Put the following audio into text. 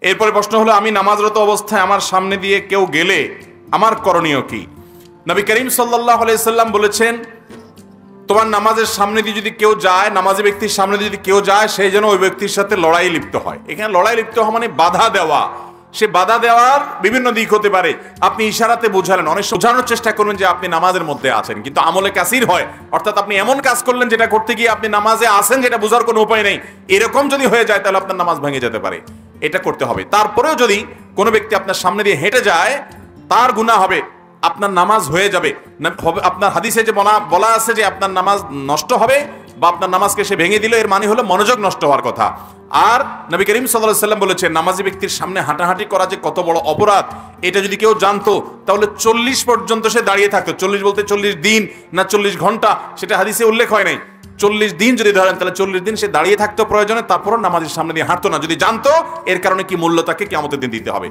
এরপরে প্রশ্ন হলো, আমি নামাজরত অবস্থায় আমার সামনে দিয়ে কেউ গেলে আমার করণীয় কি? নবী করিম সাল্লাল্লাহু আলাইহি সাল্লাম বলেছেন, তোমার নামাজের সামনে দিয়ে যদি কেউ যায়, নামাজি ব্যক্তির সামনে দিয়ে যদি কেউ যায়, সেই যেন ওই ব্যক্তির সাথে লড়াই লিপ্ত হয়। এখানে লড়াই লিপ্ত হওয়া মানে বাধা দেওয়া। সে বাধা দেওয়ার বিভিন্ন দিক হতে পারে। আপনি ইশারাতে বোঝালেন, অনেক বোঝানোর চেষ্টা করবেন যে আপনি নামাজের মধ্যে আছেন, কিন্তু আমলে কাসির হয়, অর্থাৎ আপনি এমন কাজ করলেন যেটা করতে গিয়ে আপনি নামাজে আছেন যেটা বোঝার কোনো উপায় নেই, এরকম যদি হয়ে যায় তাহলে আপনার নামাজ ভেঙে যেতে পারে। এটা করতে হবে। তারপরেও যদি কোনো ব্যক্তি আপনার সামনে দিয়ে হেঁটে যায়, তার গুনাহ হবে, আপনার নামাজ হয়ে যাবে। আপনার হাদিসে যে বলা আছে যে আপনার নামাজ নষ্ট হবে বা আপনার নামাজকে সে ভেঙে দিল, এর মানে হলো মনোযোগ নষ্ট হওয়ার কথা। আর নবী করিম সাল্লাল্লাহু আলাইহি সাল্লাম বলেছেন, নামাজি ব্যক্তির সামনে হাঁটাহাঁটি করা যে কত বড় অপরাধ, এটা যদি কেউ জানতো তাহলে 40 পর্যন্ত সে দাঁড়িয়ে থাকতো। 40 বলতে 40 দিন না 40 ঘন্টা, সেটা হাদিসে উল্লেখ হয় নাই। 40 দিন যদি ধরেন তাহলে 40 দিন সে দাঁড়িয়ে থাকতো প্রয়োজনে, তারপরও নামাজের সামনে দিয়ে হাঁটতো না, যদি জানতো এর কারণে কি মূল্য তাকে কিয়ামতের দিন দিতে হবে।